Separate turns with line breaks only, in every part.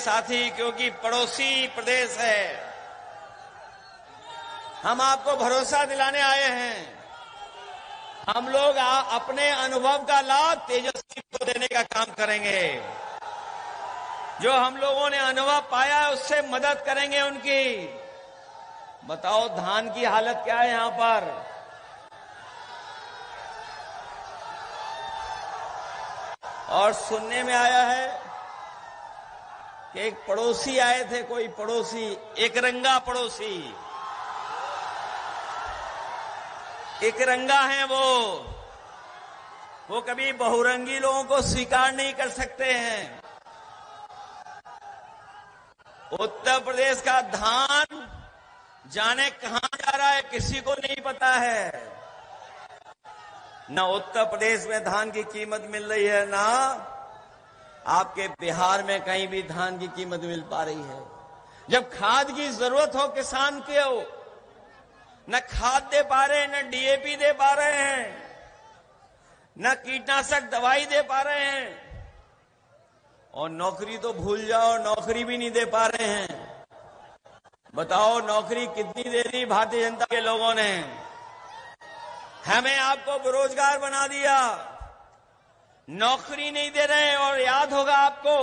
साथी, क्योंकि पड़ोसी प्रदेश है, हम आपको भरोसा दिलाने आए हैं। हम लोग अपने अनुभव का लाभ तेजस्वी को देने का काम करेंगे। जो हम लोगों ने अनुभव पाया है उससे मदद करेंगे उनकी। बताओ धान की हालत क्या है यहां पर। और सुनने में आया है कि एक पड़ोसी आए थे, कोई पड़ोसी, एक रंगा पड़ोसी, एक रंगा है वो कभी बहुरंगी लोगों को स्वीकार नहीं कर सकते हैं। उत्तर प्रदेश का धान जाने कहां जा रहा है किसी को नहीं पता है। न उत्तर प्रदेश में धान की कीमत मिल रही है, ना आपके बिहार में कहीं भी धान की कीमत मिल पा रही है। जब खाद की जरूरत हो किसान को, न खाद दे पा रहे हैं, न डीएपी दे पा रहे हैं, न कीटनाशक दवाई दे पा रहे हैं, और नौकरी तो भूल जाओ, नौकरी भी नहीं दे पा रहे हैं। बताओ नौकरी कितनी दे दी भारतीय जनता के लोगों ने। हमें आपको बेरोजगार बना दिया, नौकरी नहीं दे रहे। और याद होगा आपको,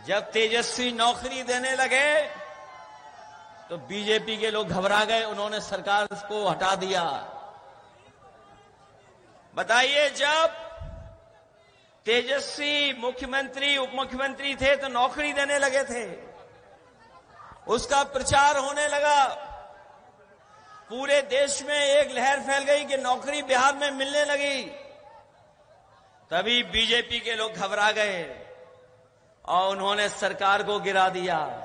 जब तेजस्वी नौकरी देने लगे तो बीजेपी के लोग घबरा गए, उन्होंने सरकार को हटा दिया। बताइए, जब तेजस्वी मुख्यमंत्री उप मुख्यमंत्री थे तो नौकरी देने लगे थे, उसका प्रचार होने लगा, पूरे देश में एक लहर फैल गई कि नौकरी बिहार में मिलने लगी। तभी बीजेपी के लोग घबरा गए और उन्होंने सरकार को गिरा दिया।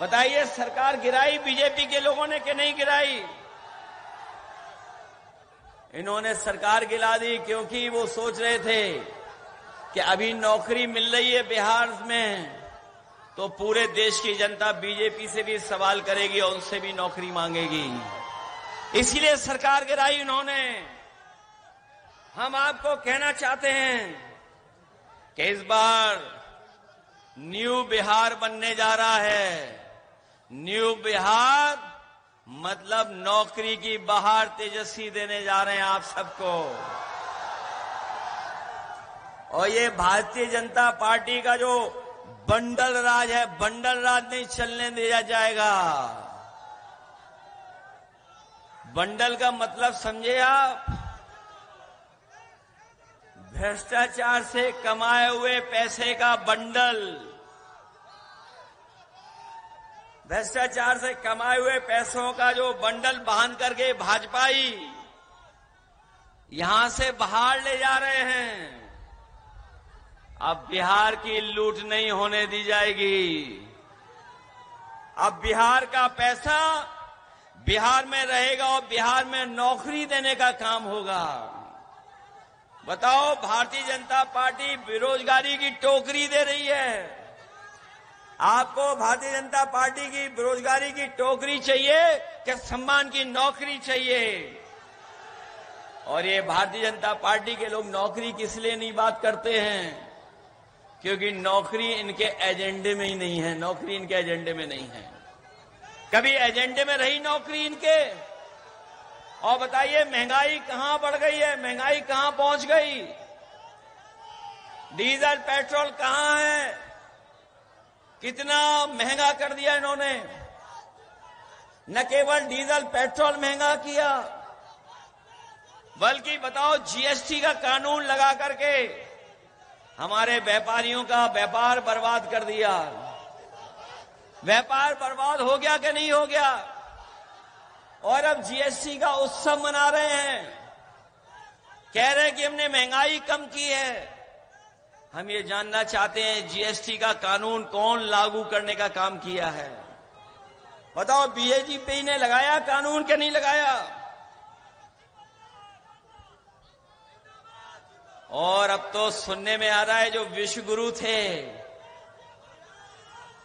बताइए, सरकार गिराई बीजेपी के लोगों ने कि नहीं गिराई? इन्होंने सरकार गिरा दी क्योंकि वो सोच रहे थे कि अभी नौकरी मिल रही है बिहार में तो पूरे देश की जनता बीजेपी से भी सवाल करेगी और उनसे भी नौकरी मांगेगी, इसीलिए सरकार गिराई उन्होंने। हम आपको कहना चाहते हैं कि इस बार न्यू बिहार बनने जा रहा है। न्यू बिहार मतलब नौकरी की बहार तेजस्वी देने जा रहे हैं आप सबको। और ये भारतीय जनता पार्टी का जो बंडल राज है, बंडल राज नहीं चलने दिया जाएगा। बंडल का मतलब समझे आप? भ्रष्टाचार से कमाए हुए पैसे का बंडल। भ्रष्टाचार से कमाए हुए पैसों का जो बंडल बांध करके भाजपाई यहां से बाहर ले जा रहे हैं। अब बिहार की लूट नहीं होने दी जाएगी। अब बिहार का पैसा बिहार में रहेगा और बिहार में नौकरी देने का काम होगा। बताओ, भारतीय जनता पार्टी बेरोजगारी की टोकरी दे रही है। आपको भारतीय जनता पार्टी की बेरोजगारी की टोकरी चाहिए कि सम्मान की नौकरी चाहिए? और ये भारतीय जनता पार्टी के लोग नौकरी किस लिए नहीं बात करते हैं? क्योंकि नौकरी इनके एजेंडे में ही नहीं है। नौकरी इनके एजेंडे में नहीं है। कभी एजेंडे में रही नौकरी इनके? और बताइए, महंगाई कहां बढ़ गई है, महंगाई कहां पहुंच गई? डीजल पेट्रोल कहां है? कितना महंगा कर दिया इन्होंने। न केवल डीजल पेट्रोल महंगा किया, बल्कि बताओ जीएसटी का कानून लगा करके हमारे व्यापारियों का व्यापार बर्बाद कर दिया। व्यापार बर्बाद हो गया कि नहीं हो गया? और अब जीएसटी का उत्सव मना रहे हैं, कह रहे हैं कि हमने महंगाई कम की है। हम ये जानना चाहते हैं, जीएसटी का कानून कौन लागू करने का काम किया है? बताओ, बीजेपी ने लगाया कानून के नहीं लगाया? और अब तो सुनने में आ रहा है जो विश्व गुरु थे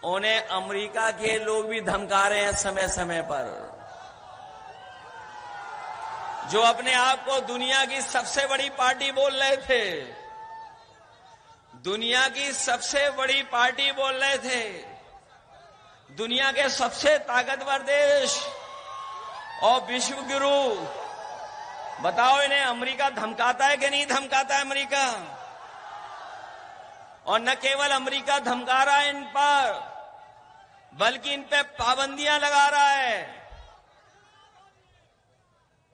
उन्हें अमेरिका के लोग भी धमका रहे हैं समय समय पर। जो अपने आप को दुनिया की सबसे बड़ी पार्टी बोल रहे थे, दुनिया की सबसे बड़ी पार्टी बोल रहे थे, दुनिया के सबसे ताकतवर देश और विश्व गुरु। बताओ इन्हें अमेरिका धमकाता है कि नहीं धमकाता है अमेरिका? और न केवल अमेरिका धमका रहा है इन पर, बल्कि इन पे पाबंदियां लगा रहा है,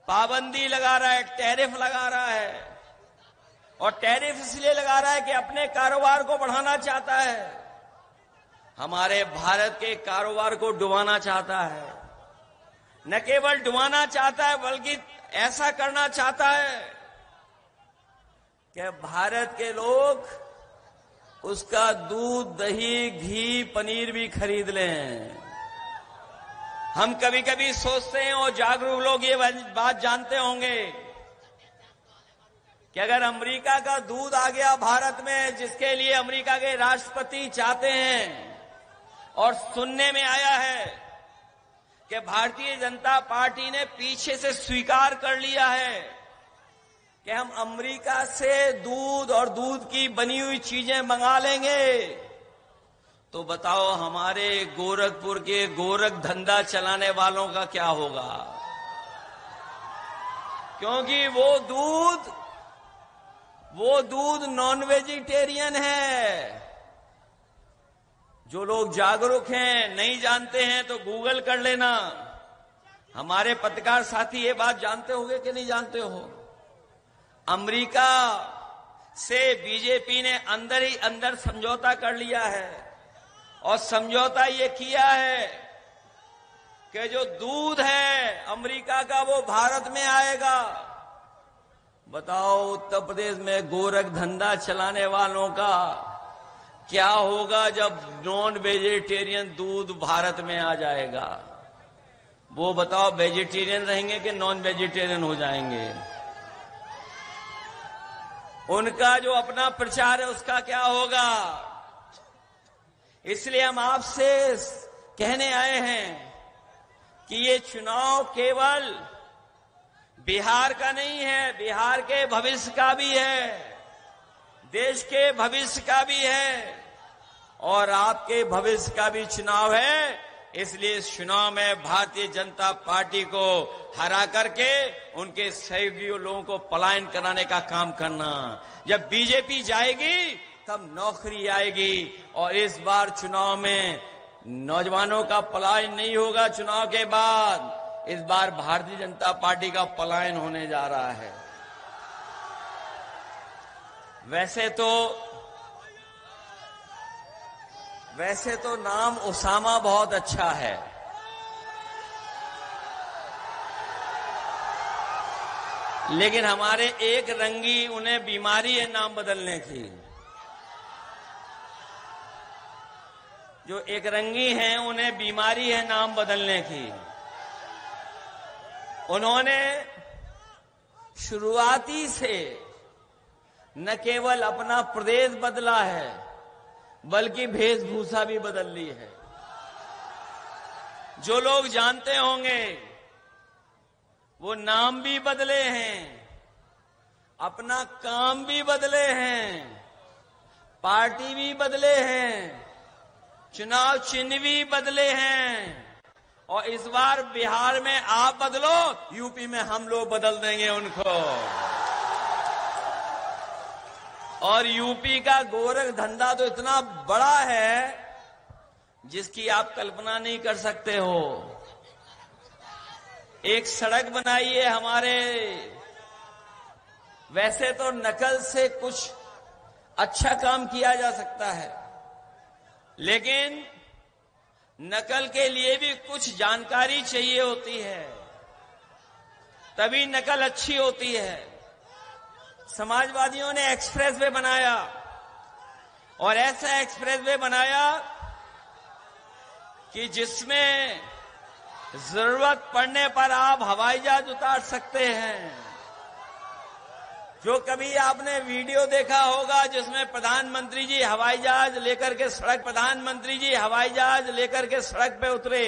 पाबंदी लगा रहा है, टैरिफ लगा रहा है। और टैरिफ इसलिए लगा रहा है कि अपने कारोबार को बढ़ाना चाहता है, हमारे भारत के कारोबार को डुबाना चाहता है। न केवल डुबाना चाहता है बल्कि ऐसा करना चाहता है कि भारत के लोग उसका दूध, दही, घी, पनीर भी खरीद लें। हम कभी कभी सोचते हैं, और जागरूक लोग ये बात जानते होंगे, कि अगर अमेरिका का दूध आ गया भारत में, जिसके लिए अमेरिका के राष्ट्रपति चाहते हैं, और सुनने में आया है कि भारतीय जनता पार्टी ने पीछे से स्वीकार कर लिया है कि हम अमेरिका से दूध और दूध की बनी हुई चीजें मंगा लेंगे, तो बताओ हमारे गोरखपुर के गोरख धंधा चलाने वालों का क्या होगा? क्योंकि वो दूध नॉन वेजिटेरियन है। जो लोग जागरूक हैं, नहीं जानते हैं तो गूगल कर लेना। हमारे पत्रकार साथी ये बात जानते होंगे कि नहीं जानते हो? अमेरिका से बीजेपी ने अंदर ही अंदर समझौता कर लिया है, और समझौता ये किया है कि जो दूध है अमेरिका का वो भारत में आएगा। बताओ उत्तर प्रदेश में गोरख धंधा चलाने वालों का क्या होगा जब नॉन वेजिटेरियन दूध भारत में आ जाएगा? वो बताओ वेजिटेरियन रहेंगे कि नॉन वेजिटेरियन हो जाएंगे? उनका जो अपना प्रचार है उसका क्या होगा? इसलिए हम आपसे कहने आए हैं कि ये चुनाव केवल बिहार का नहीं है, बिहार के भविष्य का भी है, देश के भविष्य का भी है, और आपके भविष्य का भी चुनाव है। इसलिए इस चुनाव में भारतीय जनता पार्टी को हरा करके उनके सहयोगी लोगों को पलायन कराने का काम करना। जब बीजेपी जाएगी तब नौकरी आएगी, और इस बार चुनाव में नौजवानों का पलायन नहीं होगा। चुनाव के बाद इस बार भारतीय जनता पार्टी का पलायन होने जा रहा है। वैसे तो नाम उसामा बहुत अच्छा है, लेकिन हमारे एक रंगी उन्हें बीमारी है नाम बदलने की। जो एक रंगी हैं उन्हें बीमारी है नाम बदलने की। उन्होंने शुरुआती से न केवल अपना प्रदेश बदला है बल्कि वेशभूषा भी बदल ली है। जो लोग जानते होंगे वो नाम भी बदले हैं, अपना काम भी बदले हैं, पार्टी भी बदले हैं, चुनाव चिन्ह भी बदले हैं, और इस बार बिहार में आप बदलो, यूपी में हम लोग बदल देंगे उनको। और यूपी का गोरख धंधा तो इतना बड़ा है जिसकी आप कल्पना नहीं कर सकते हो। एक सड़क बनाई है हमारे, वैसे तो नकल से कुछ अच्छा काम किया जा सकता है, लेकिन नकल के लिए भी कुछ जानकारी चाहिए होती है, तभी नकल अच्छी होती है। समाजवादियों ने एक्सप्रेसवे बनाया, और ऐसा एक्सप्रेसवे बनाया कि जिसमें जरूरत पड़ने पर आप हवाई जहाज उतार सकते हैं। जो कभी आपने वीडियो देखा होगा जिसमें प्रधानमंत्री जी हवाई जहाज लेकर के सड़क पे उतरे,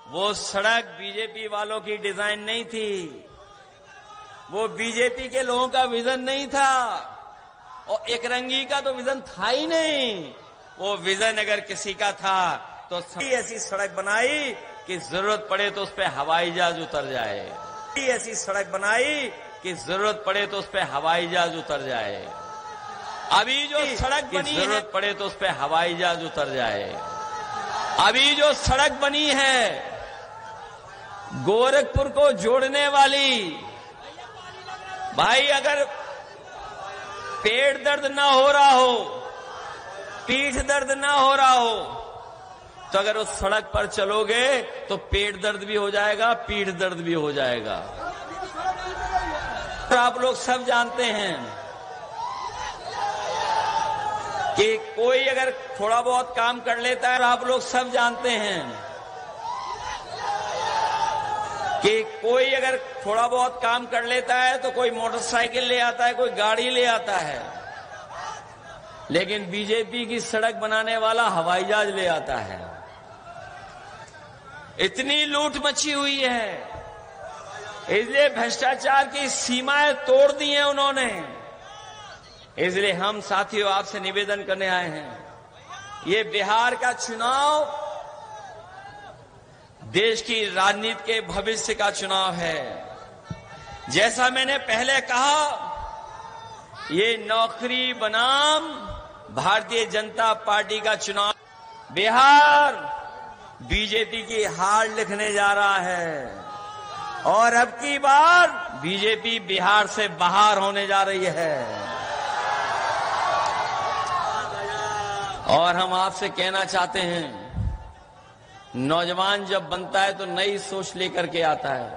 वो सड़क बीजेपी वालों की डिजाइन नहीं थी, वो बीजेपी के लोगों का विजन नहीं था, और एक रंगी का तो विजन था ही नहीं। वो विजन अगर किसी का था तो ऐसी सड़क बनाई कि जरूरत पड़े तो उस पर हवाई जहाज उतर जाए, ऐसी सड़क बनाई कि जरूरत पड़े तो उस पर हवाई जहाज उतर जाए। अभी जो सड़क बनी है, जरूरत पड़े तो उस पर हवाई जहाज उतर जाए। अभी जो सड़क बनी है गोरखपुर को जोड़ने वाली, भाई अगर पेट दर्द ना हो रहा हो, पीठ दर्द ना हो रहा हो, तो अगर उस सड़क पर चलोगे तो पेट दर्द भी हो जाएगा, पीठ दर्द भी हो जाएगा। तो आप लोग सब जानते हैं कि कोई अगर थोड़ा बहुत काम कर लेता है, आप लोग सब जानते हैं कि कोई अगर थोड़ा बहुत काम कर लेता है तो कोई मोटरसाइकिल ले आता है, कोई गाड़ी ले आता है, लेकिन बीजेपी की सड़क बनाने वाला हवाई जहाज ले आता है। इतनी लूट मची हुई है, इसलिए भ्रष्टाचार की सीमाएं तोड़ दी हैं उन्होंने। इसलिए हम साथियों आपसे निवेदन करने आए हैं, ये बिहार का चुनाव देश की राजनीति के भविष्य का चुनाव है। जैसा मैंने पहले कहा, ये नौकरी बनाम भारतीय जनता पार्टी का चुनाव, बिहार बीजेपी की हार लिखने जा रहा है और अब की बार बीजेपी बिहार से बाहर होने जा रही है। और हम आपसे कहना चाहते हैं, नौजवान जब बनता है तो नई सोच लेकर के आता है,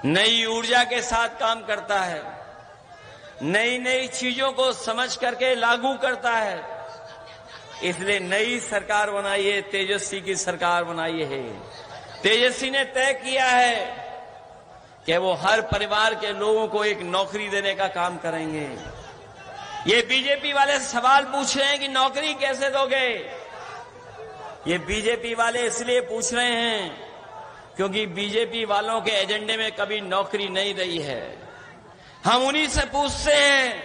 नई ऊर्जा के साथ काम करता है, नई नई चीजों को समझ करके लागू करता है। इसलिए नई सरकार बनाई है, तेजस्वी की सरकार बनाई है। तेजस्वी ने तय किया है कि वो हर परिवार के लोगों को एक नौकरी देने का काम करेंगे। ये बीजेपी वाले सवाल पूछ रहे हैं कि नौकरी कैसे दोगे। ये बीजेपी वाले इसलिए पूछ रहे हैं क्योंकि बीजेपी वालों के एजेंडे में कभी नौकरी नहीं रही है। हम उन्हीं से पूछते हैं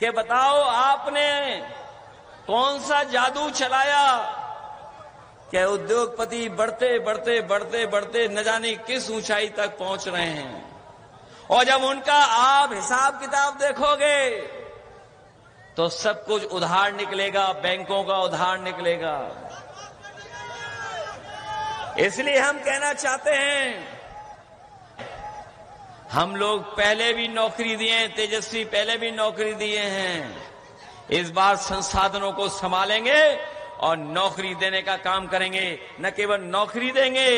कि बताओ आपने कौन सा जादू चलाया कि उद्योगपति बढ़ते बढ़ते बढ़ते बढ़ते न जाने किस ऊंचाई तक पहुंच रहे हैं। और जब उनका आप हिसाब किताब देखोगे तो सब कुछ उधार निकलेगा, बैंकों का उधार निकलेगा। इसलिए हम कहना चाहते हैं, हम लोग पहले भी नौकरी दिए हैं, तेजस्वी पहले भी नौकरी दिए हैं। इस बार संसाधनों को संभालेंगे और नौकरी देने का काम करेंगे। न केवल नौकरी देंगे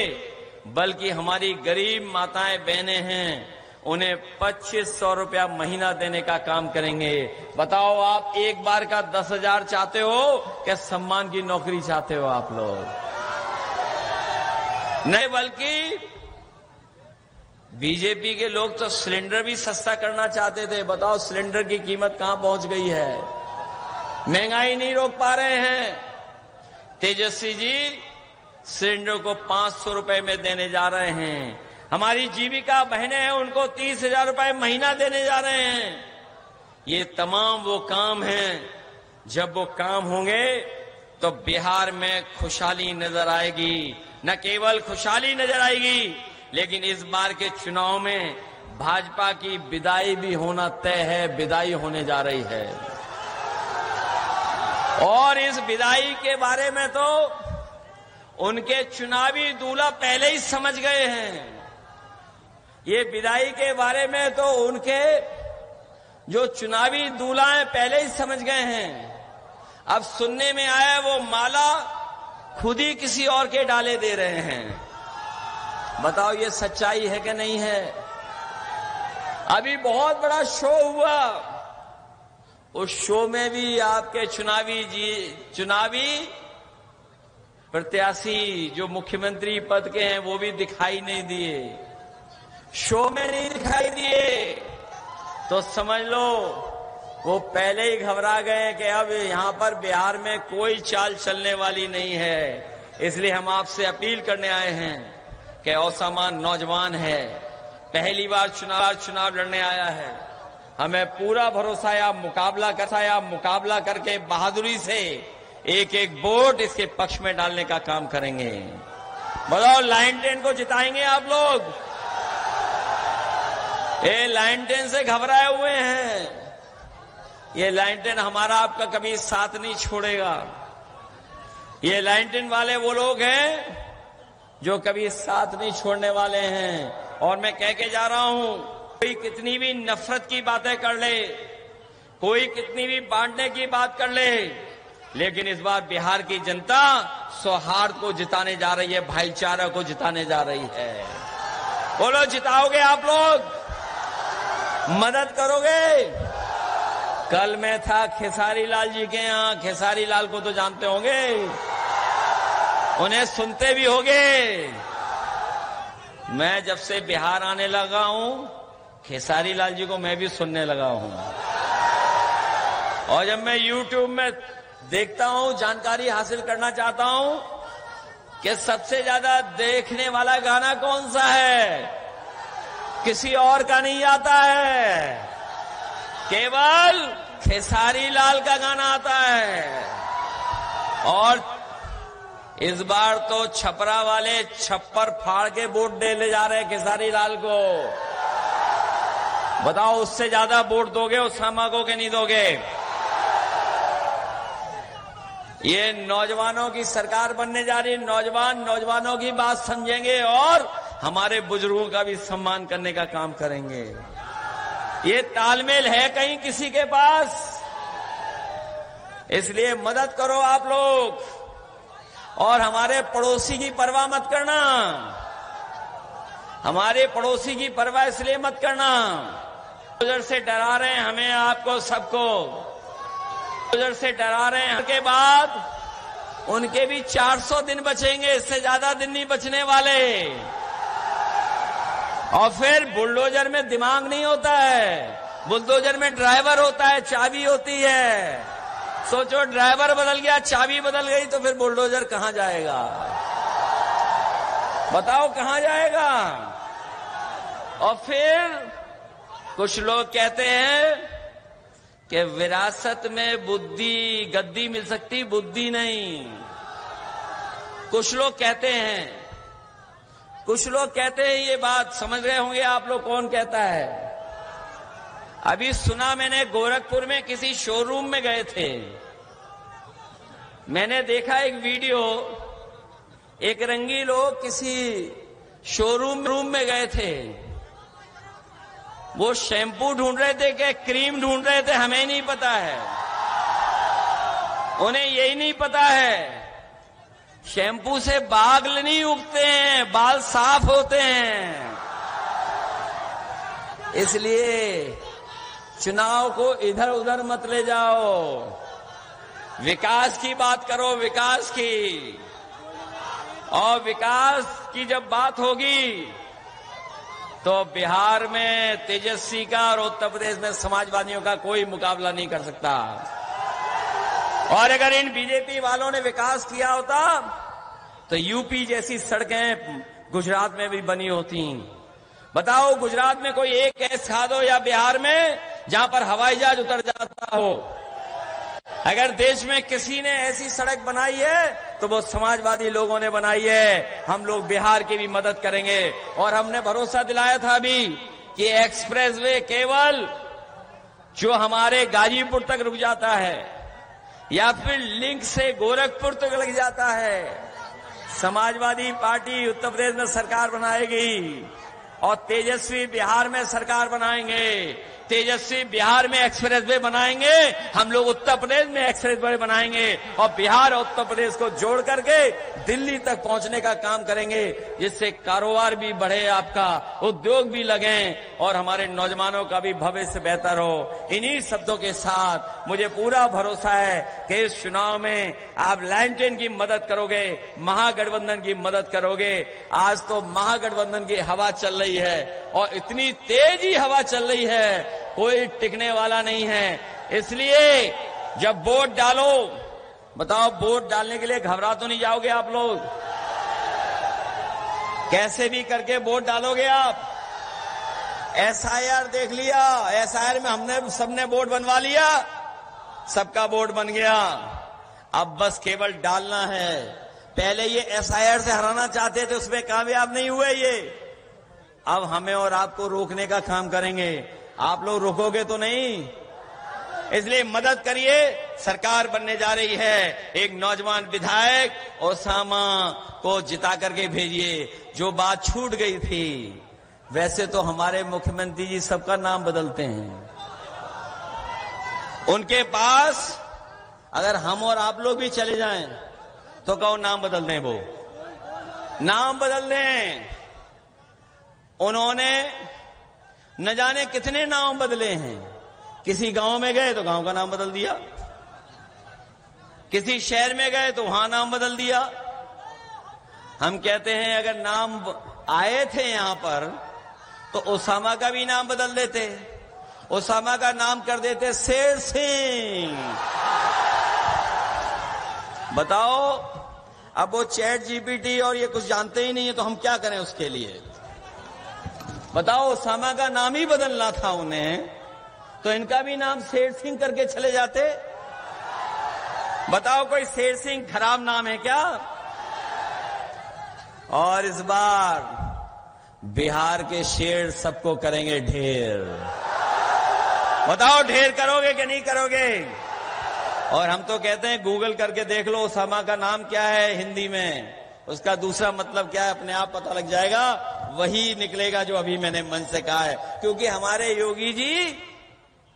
बल्कि हमारी गरीब माताएं बहनें हैं, उन्हें 2500 रुपया महीना देने का काम करेंगे। बताओ आप एक बार का 10,000 चाहते हो क्या सम्मान की नौकरी चाहते हो आप लोग? नहीं, बल्कि बीजेपी के लोग तो सिलेंडर भी सस्ता करना चाहते थे। बताओ सिलेंडर की कीमत कहां पहुंच गई है, महंगाई नहीं रोक पा रहे हैं। तेजस्वी जी सिलेंडर को 500 रुपए में देने जा रहे हैं। हमारी जीविका बहनें हैं, उनको 30,000 रुपए महीना देने जा रहे हैं। ये तमाम वो काम हैं, जब वो काम होंगे तो बिहार में खुशहाली नजर आएगी। न केवल खुशहाली नजर आएगी लेकिन इस बार के चुनाव में भाजपा की विदाई भी होना तय है, विदाई होने जा रही है। और इस विदाई के बारे में तो उनके चुनावी दूल्हा पहले ही समझ गए हैं। ये विदाई के बारे में तो उनके जो चुनावी दूल्हा हैं पहले ही समझ गए हैं। अब सुनने में आया वो माला खुद ही किसी और के डाले दे रहे हैं। बताओ ये सच्चाई है कि नहीं है? अभी बहुत बड़ा शो हुआ, उस शो में भी आपके चुनावी प्रत्याशी जो मुख्यमंत्री पद के हैं वो भी दिखाई नहीं दिए। शो में नहीं दिखाई दिए तो समझ लो वो पहले ही घबरा गए कि अब यहां पर बिहार में कोई चाल चलने वाली नहीं है। इसलिए हम आपसे अपील करने आए हैं कि असामान नौजवान है, पहली बार चुनाव लड़ने आया है, हमें पूरा भरोसा है, आप मुकाबला करके बहादुरी से एक एक वोट इसके पक्ष में डालने का काम करेंगे। बताओ, लाइन 10 को जिताएंगे आप लोग? ये लाइन 10 से घबराए हुए हैं। ये लाइन 10 हमारा आपका कभी साथ नहीं छोड़ेगा। ये लाइन 10 वाले वो लोग हैं जो कभी साथ नहीं छोड़ने वाले हैं। और मैं कह के जा रहा हूं, कोई कितनी भी नफरत की बातें कर ले, कोई कितनी भी बांटने की बात कर ले, लेकिन इस बार बिहार की जनता सौहार्द को जिताने जा रही है, भाईचारा को जिताने जा रही है। बोलो, जिताओगे आप लोग? मदद करोगे? कल मैं था खेसारी लाल जी के यहां। खेसारी लाल को तो जानते होंगे, उन्हें सुनते भी होंगे। मैं जब से बिहार आने लगा हूं, खेसारी लाल जी को मैं भी सुनने लगा हूं। और जब मैं YouTube में देखता हूं, जानकारी हासिल करना चाहता हूं कि सबसे ज्यादा देखने वाला गाना कौन सा है, किसी और का नहीं आता है, केवल खेसारी लाल का गाना आता है। और इस बार तो छपरा वाले छप्पर फाड़ के वोट देने जा रहे हैं खेसारी लाल को। बताओ, उससे ज्यादा वोट दोगे उसामा को कि नहीं दोगे? ये नौजवानों की सरकार बनने जा रही है। नौजवानों की बात समझेंगे और हमारे बुजुर्गों का भी सम्मान करने का काम करेंगे। ये तालमेल है कहीं किसी के पास? इसलिए मदद करो आप लोग। और हमारे पड़ोसी की परवाह मत करना। हमारे पड़ोसी की परवाह इसलिए मत करना, बुजुर्ग से डरा रहे हैं हमें, आपको सबको बुजुर्ग से डरा रहे हैं। के बाद उनके भी 400 दिन बचेंगे, इससे ज्यादा दिन नहीं बचने वाले। और फिर बुलडोजर में दिमाग नहीं होता है, बुलडोजर में ड्राइवर होता है, चाबी होती है। सोचो, ड्राइवर बदल गया, चाबी बदल गई, तो फिर बुलडोजर कहां जाएगा? बताओ, कहां जाएगा? और फिर कुछ लोग कहते हैं कि विरासत में बुद्धि, गद्दी मिल सकती, बुद्धि नहीं। कुछ लोग कहते हैं ये बात समझ रहे होंगे आप लोग कौन कहता है। अभी सुना मैंने, गोरखपुर में किसी शोरूम में गए थे। मैंने देखा एक वीडियो, एक रंगी लोग किसी शोरूम में गए थे। वो शैम्पू ढूंढ रहे थे कि क्रीम ढूंढ रहे थे, हमें नहीं पता है। उन्हें यही नहीं पता है, शैम्पू से बाल नहीं उगते हैं, बाल साफ होते हैं। इसलिए चुनाव को इधर उधर मत ले जाओ, विकास की बात करो, विकास की। और विकास की जब बात होगी तो बिहार में तेजस्वी का और उत्तर प्रदेश में समाजवादियों का कोई मुकाबला नहीं कर सकता। और अगर इन बीजेपी वालों ने विकास किया होता तो यूपी जैसी सड़कें गुजरात में भी बनी होती। बताओ, गुजरात में कोई एक केस खा दो, या बिहार में जहां पर हवाई जहाज उतर जाता हो। अगर देश में किसी ने ऐसी सड़क बनाई है तो वो समाजवादी लोगों ने बनाई है। हम लोग बिहार की भी मदद करेंगे। और हमने भरोसा दिलाया था अभी कि एक्सप्रेसवे केवल जो हमारे गाजीपुर तक रुक जाता है या फिर लिंक से गोरखपुर तक लग जाता है, समाजवादी पार्टी उत्तर प्रदेश में सरकार बनाएगी और तेजस्वी बिहार में सरकार बनाएंगे। तेजस्वी बिहार में एक्सप्रेसवे बनाएंगे, हम लोग उत्तर प्रदेश में एक्सप्रेसवे बनाएंगे और बिहार और उत्तर प्रदेश को जोड़ करके दिल्ली तक पहुंचने का काम करेंगे, जिससे कारोबार भी बढ़े, आपका उद्योग भी लगे और हमारे नौजवानों का भी भविष्य बेहतर हो। इन्हीं शब्दों के साथ मुझे पूरा भरोसा है कि इस चुनाव में आप लाइन 10 की मदद करोगे, महागठबंधन की मदद करोगे। आज तो महागठबंधन की हवा चल रही है और इतनी तेजी हवा चल रही है, कोई टिकने वाला नहीं है। इसलिए जब वोट डालो, बताओ, वोट डालने के लिए घबरा तो नहीं जाओगे आप लोग? कैसे भी करके वोट डालोगे आप, SIR देख लिया, SIR में हमने सबने वोट बनवा लिया, सबका वोट बन गया। अब बस केवल डालना है। पहले ये SIR से हराना चाहते थे, उसमें कामयाब नहीं हुए ये। अब हमें और आपको रोकने का काम करेंगे। आप लोग रोकोगे तो नहीं, इसलिए मदद करिए। सरकार बनने जा रही है, एक नौजवान विधायक ओसामा को जिता करके भेजिए। जो बात छूट गई थी, वैसे तो हमारे मुख्यमंत्री जी सबका नाम बदलते हैं। उनके पास अगर हम और आप लोग भी चले जाएं तो कहो नाम बदल दें, वो नाम बदल दें। उन्होंने न जाने कितने नाम बदले हैं। किसी गांव में गए तो गांव का नाम बदल दिया, किसी शहर में गए तो वहां नाम बदल दिया। हम कहते हैं अगर नाम आए थे यहां पर तो ओसामा का भी नाम बदल देते। ओसामा का नाम कर देते शेर सिंह। बताओ, अब वो चैट GPT और ये कुछ जानते ही नहीं है तो हम क्या करें उसके लिए? बताओ, ओसामा का नाम ही बदलना था उन्हें, तो इनका भी नाम शेर सिंह करके चले जाते। बताओ, कोई शेर सिंह खराब नाम है क्या? और इस बार बिहार के शेर सबको करेंगे ढेर। बताओ, ढेर करोगे कि नहीं करोगे? और हम तो कहते हैं गूगल करके देख लो ओसामा का नाम क्या है हिंदी में, उसका दूसरा मतलब क्या है, अपने आप पता लग जाएगा। वही निकलेगा जो अभी मैंने मन से कहा है, क्योंकि हमारे योगी जी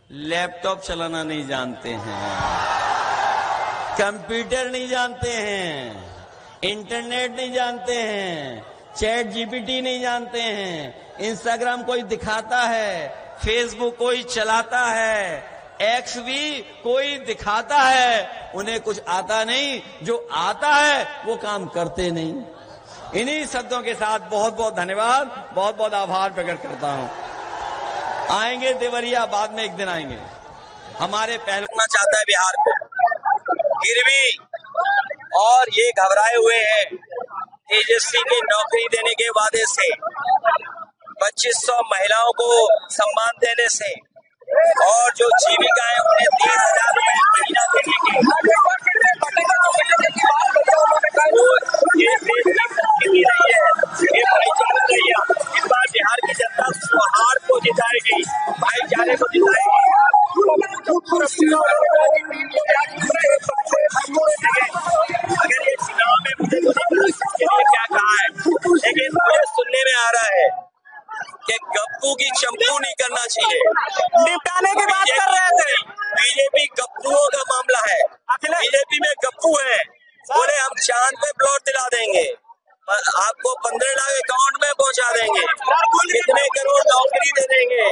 लैपटॉप चलाना नहीं जानते हैं, कंप्यूटर नहीं जानते हैं, इंटरनेट नहीं जानते हैं, चैट GPT नहीं जानते हैं, इंस्टाग्राम कोई दिखाता है, फेसबुक कोई चलाता है, X भी कोई दिखाता है। उन्हें कुछ आता नहीं, जो आता है वो काम करते नहीं। इन्हीं शब्दों के साथ बहुत बहुत धन्यवाद, बहुत बहुत आभार प्रकट करता हूं। आएंगे देवरिया, बाद में एक दिन आएंगे। हमारे पहलना चाहता है बिहार को गिरवी, और ये घबराए हुए हैं तेजस्वी की नौकरी देने के वादे से, 2500 महिलाओं को सम्मान देने से, और जो जीविकाएं उन्हें 30,000 रुपए महीना देने की, ये स्थिति नहीं है, ये भाईचारा नहीं है। इस बार बिहार की जनता सौहार्द को जिताएगी, भाईचारे को जिताएगी। अगर ये चुनाव में मुझे क्या कहा है, लेकिन मुझे सुनने में आ रहा है कि गप्पू की चंपू नहीं करना चाहिए। निपटाने की बात कर रहे थे। बीजेपी गप्पुओं का मामला है, बीजेपी में गप्पू है, बोले हम चांद पे प्लॉट दिला देंगे, आपको 15 लाख अकाउंट में पहुंचा देंगे, कितने करोड़ नौकरी दे देंगे।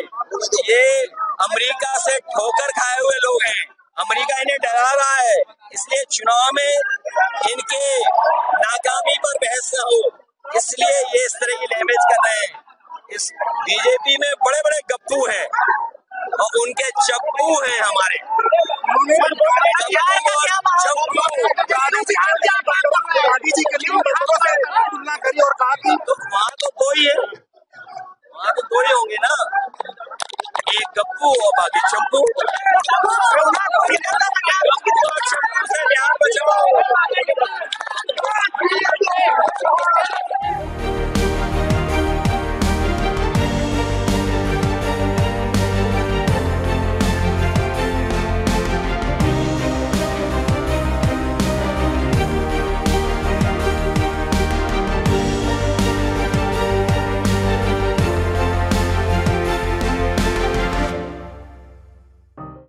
ये अमेरिका से ठोकर खाए हुए लोग हैं, अमेरिका इन्हें डरा रहा है, इसलिए चुनाव में इनके नाकामी पर बहस न हो, इसलिए ये इस तरह की लैंग्वेज कर रहे हैं। इस बीजेपी में बड़े बड़े गप्पू हैं और उनके चप्पू हैं हमारे। तो वहाँ तो दो ही है, वहाँ तो दो ही होंगे ना, एक गप्पू और बाकी चप्पू। से बिहार बचाओ।